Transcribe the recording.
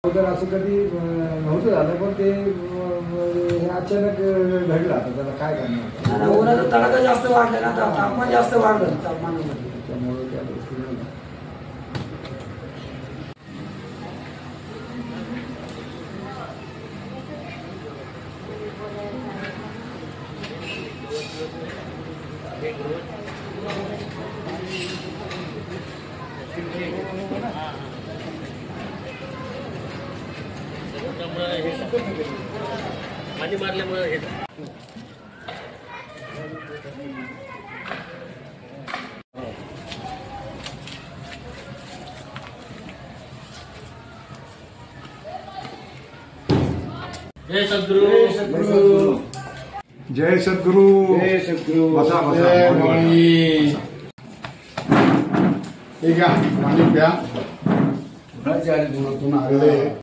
अगोदर असं कधी नव्हतं झालं, पण ते हे अचानक घडलं. आता त्याला काय करणार? उन्हाचा तडाखा जास्त वाढला ना, आता तापमान जास्त वाढलं तापमानामध्ये, त्यामुळे त्या गोष्टी पाणी मारल्यामुळे हे जय सद्गुरु, जय सद्गुरु, जय सद्गुरु. बसा बसा. ठीक आहे, पाणी प्या. आलेले